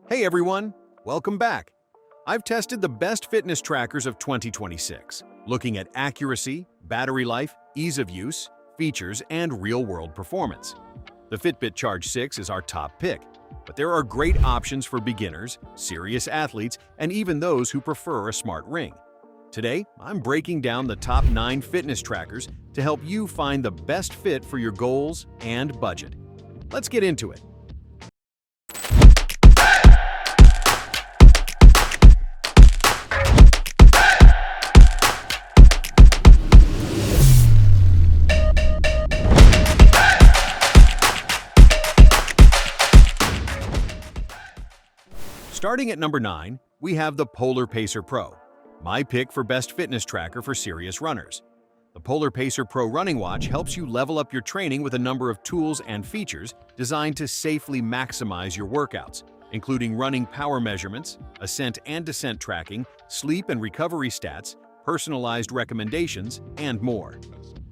Hey everyone, welcome back. I've tested the best fitness trackers of 2026, looking at accuracy, battery life, ease of use, features, and real-world performance. The Fitbit Charge 6 is our top pick, but there are great options for beginners, serious athletes, and even those who prefer a smart ring. Today, I'm breaking down the top 9 fitness trackers to help you find the best fit for your goals and budget. Let's get into it. Starting at number 9, we have the Polar Pacer Pro, my pick for best fitness tracker for serious runners. The Polar Pacer Pro running watch helps you level up your training with a number of tools and features designed to safely maximize your workouts, including running power measurements, ascent and descent tracking, sleep and recovery stats, personalized recommendations, and more.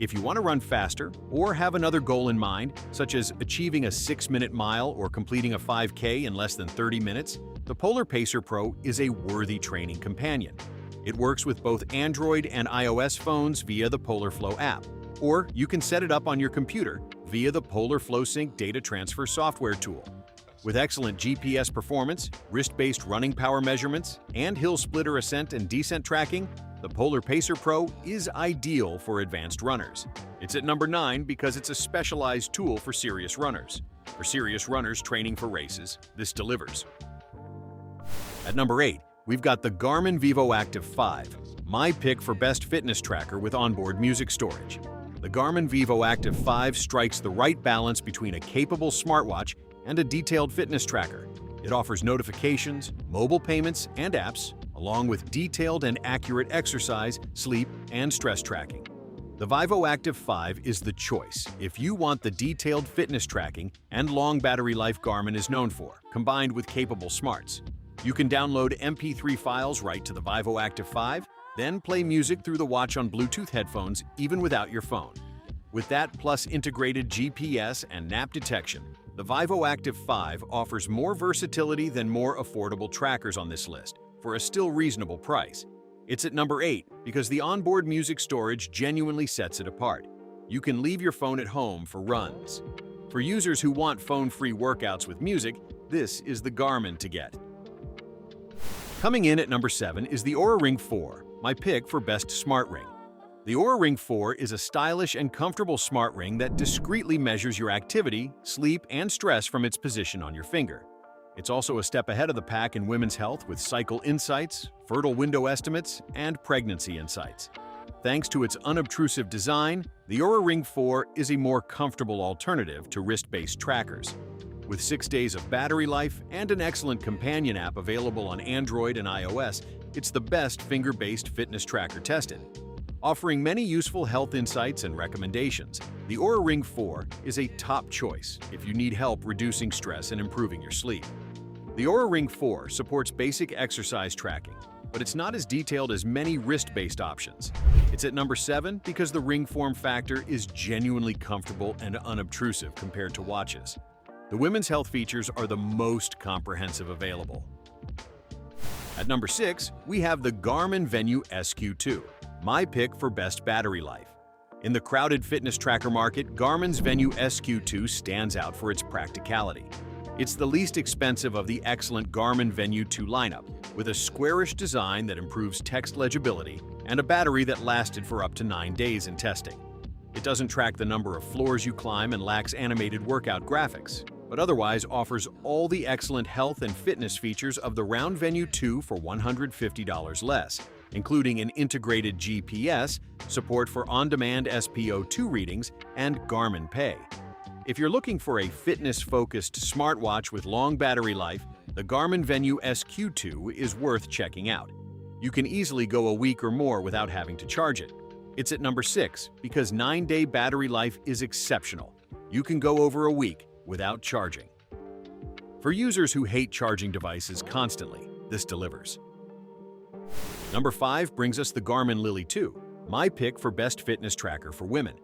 If you want to run faster or have another goal in mind, such as achieving a 6-minute mile or completing a 5K in less than 30 minutes, the Polar Pacer Pro is a worthy training companion. It works with both Android and iOS phones via the Polar Flow app, or you can set it up on your computer via the Polar Flow Sync data transfer software tool. With excellent GPS performance, wrist-based running power measurements, and hill splitter ascent and descent tracking, the Polar Pacer Pro is ideal for advanced runners. It's at number 9 because it's a specialized tool for serious runners. For serious runners training for races, this delivers. At number 8, we've got the Garmin Vivoactive 5, my pick for best fitness tracker with onboard music storage. The Garmin Vivoactive 5 strikes the right balance between a capable smartwatch and a detailed fitness tracker. It offers notifications, mobile payments, and apps, along with detailed and accurate exercise, sleep, and stress tracking. The Vivoactive 5 is the choice if you want the detailed fitness tracking and long battery life Garmin is known for, combined with capable smarts. You can download MP3 files right to the Vivoactive 5, then play music through the watch on Bluetooth headphones even without your phone. With that plus integrated GPS and nap detection, the Vivoactive 5 offers more versatility than more affordable trackers on this list for a still reasonable price. It's at number 8 because the onboard music storage genuinely sets it apart. You can leave your phone at home for runs. For users who want phone-free workouts with music, this is the Garmin to get. Coming in at number 7 is the Oura Ring 4, my pick for best smart ring. The Oura Ring 4 is a stylish and comfortable smart ring that discreetly measures your activity, sleep, and stress from its position on your finger. It's also a step ahead of the pack in women's health with cycle insights, fertile window estimates, and pregnancy insights. Thanks to its unobtrusive design, the Oura Ring 4 is a more comfortable alternative to wrist-based trackers. With 6 days of battery life and an excellent companion app available on Android and iOS, it's the best finger-based fitness tracker tested. Offering many useful health insights and recommendations, the Oura Ring 4 is a top choice if you need help reducing stress and improving your sleep. The Oura Ring 4 supports basic exercise tracking, but it's not as detailed as many wrist-based options. It's at number 7 because the ring form factor is genuinely comfortable and unobtrusive compared to watches. The women's health features are the most comprehensive available. At number 6, we have the Garmin Venu SQ2, my pick for best battery life. In the crowded fitness tracker market, Garmin's Venu SQ2 stands out for its practicality. It's the least expensive of the excellent Garmin Venu 2 lineup, with a squarish design that improves text legibility and a battery that lasted for up to 9 days in testing. It doesn't track the number of floors you climb and lacks animated workout graphics, but otherwise offers all the excellent health and fitness features of the Round Venu 2 for $150 less, including an integrated GPS, support for on-demand SpO2 readings, and Garmin Pay. If you're looking for a fitness-focused smartwatch with long battery life, the Garmin Venu SQ2 is worth checking out. You can easily go a week or more without having to charge it. It's at number 6 because 9-day battery life is exceptional. You can go over a week without charging. For users who hate charging devices constantly, this delivers. Number 5 brings us the Garmin Lily 2, my pick for best fitness tracker for women.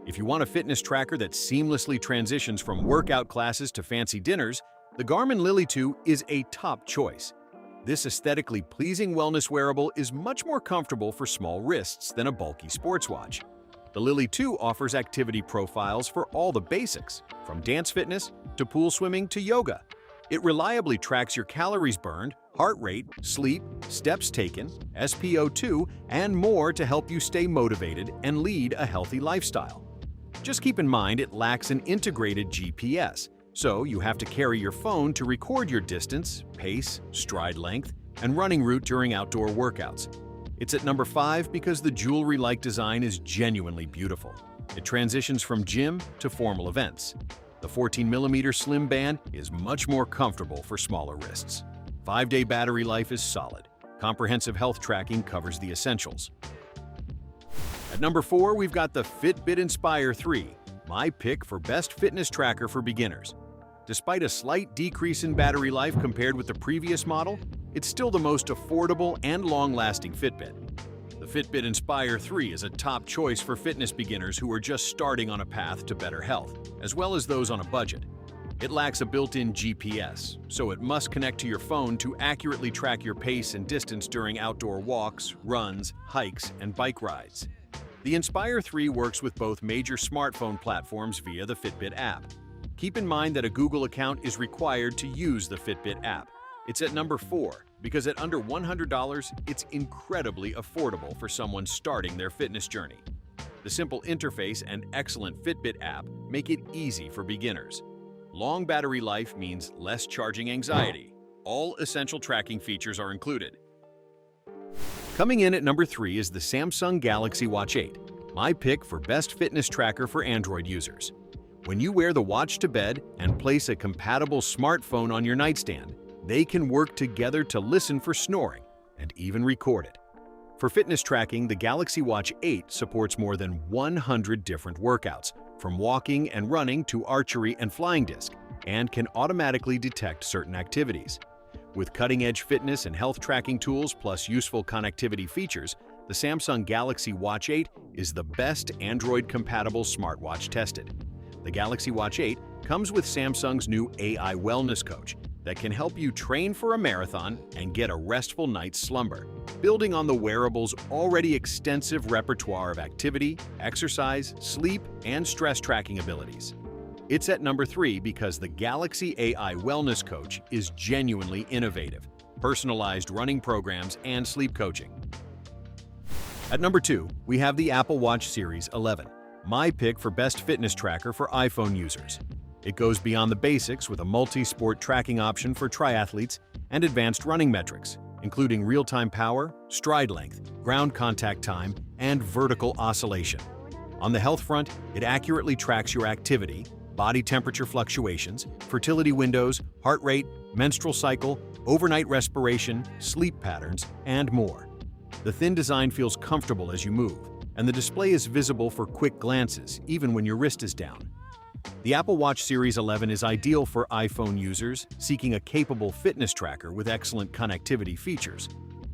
If you want a fitness tracker that seamlessly transitions from workout classes to fancy dinners, The Garmin Lily 2 is a top choice. This aesthetically pleasing wellness wearable is much more comfortable for small wrists than a bulky sports watch. The Lily 2 offers activity profiles for all the basics, from dance fitness to pool swimming to yoga. It reliably tracks your calories burned, heart rate, sleep, steps taken, SpO2, and more to help you stay motivated and lead a healthy lifestyle. Just keep in mind it lacks an integrated GPS, so you have to carry your phone to record your distance, pace, stride length, and running route during outdoor workouts. It's at number 5 because the jewelry-like design is genuinely beautiful. It transitions from gym to formal events. The 14mm slim band is much more comfortable for smaller wrists. 5-day battery life is solid. Comprehensive health tracking covers the essentials. At number 4, we've got the Fitbit Inspire 3, my pick for best fitness tracker for beginners. Despite a slight decrease in battery life compared with the previous model, it's still the most affordable and long-lasting Fitbit. The Fitbit Inspire 3 is a top choice for fitness beginners who are just starting on a path to better health, as well as those on a budget. It lacks a built-in GPS, so it must connect to your phone to accurately track your pace and distance during outdoor walks, runs, hikes, and bike rides. The Inspire 3 works with both major smartphone platforms via the Fitbit app. Keep in mind that a Google account is required to use the Fitbit app. It's at number 4 because at under $100, it's incredibly affordable for someone starting their fitness journey. The simple interface and excellent Fitbit app make it easy for beginners. Long battery life means less charging anxiety. All essential tracking features are included. Coming in at number 3 is the Samsung Galaxy Watch 8, my pick for best fitness tracker for Android users. When you wear the watch to bed and place a compatible smartphone on your nightstand, they can work together to listen for snoring and even record it. For fitness tracking, the Galaxy Watch 8 supports more than 100 different workouts, from walking and running to archery and flying disc, and can automatically detect certain activities. With cutting-edge fitness and health tracking tools plus useful connectivity features, the Samsung Galaxy Watch 8 is the best Android-compatible smartwatch tested. The Galaxy Watch 8 comes with Samsung's new AI Wellness Coach that can help you train for a marathon and get a restful night's slumber, building on the wearable's already extensive repertoire of activity, exercise, sleep, and stress tracking abilities. It's at number 3 because the Galaxy AI Wellness Coach is genuinely innovative, personalized running programs, and sleep coaching. At number 2, we have the Apple Watch Series 11, my pick for best fitness tracker for iPhone users. It goes beyond the basics with a multi-sport tracking option for triathletes and advanced running metrics, including real-time power, stride length, ground contact time, and vertical oscillation. On the health front, it accurately tracks your activity, body temperature fluctuations, fertility windows, heart rate, menstrual cycle, overnight respiration, sleep patterns, and more. The thin design feels comfortable as you move, and the display is visible for quick glances, even when your wrist is down. The Apple Watch Series 11 is ideal for iPhone users seeking a capable fitness tracker with excellent connectivity features.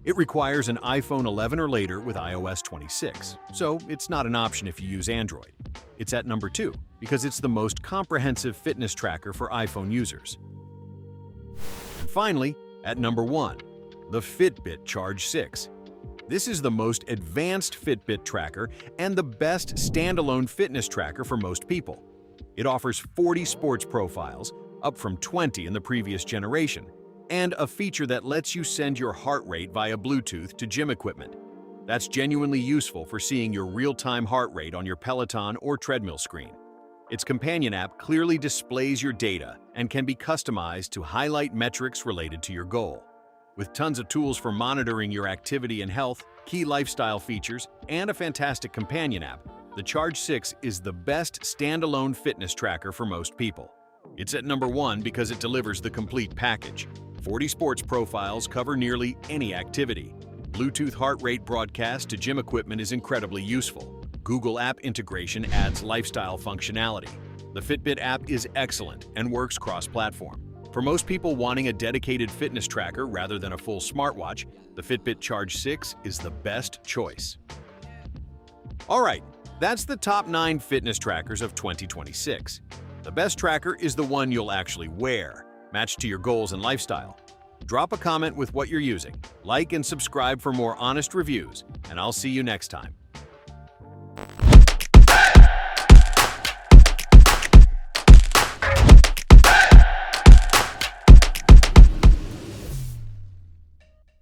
It requires an iPhone 11 or later with iOS 26, so it's not an option if you use Android. It's at number 2 because it's the most comprehensive fitness tracker for iPhone users. And finally, at number 1, the Fitbit Charge 6. This is the most advanced Fitbit tracker and the best standalone fitness tracker for most people. It offers 40 sports profiles, up from 20 in the previous generation, and a feature that lets you send your heart rate via Bluetooth to gym equipment. That's genuinely useful for seeing your real-time heart rate on your Peloton or treadmill screen. Its companion app clearly displays your data and can be customized to highlight metrics related to your goal. With tons of tools for monitoring your activity and health, key lifestyle features, and a fantastic companion app, the Charge 6 is the best standalone fitness tracker for most people. It's at number 1 because it delivers the complete package. 40 sports profiles cover nearly any activity. Bluetooth heart rate broadcast to gym equipment is incredibly useful. Google App integration adds lifestyle functionality. The Fitbit app is excellent and works cross-platform. For most people wanting a dedicated fitness tracker rather than a full smartwatch, the Fitbit Charge 6 is the best choice. All right, that's the top 9 fitness trackers of 2026. The best tracker is the one you'll actually wear. matched to your goals and lifestyle. Drop a comment with what you're using, like and subscribe for more honest reviews, and I'll see you next time.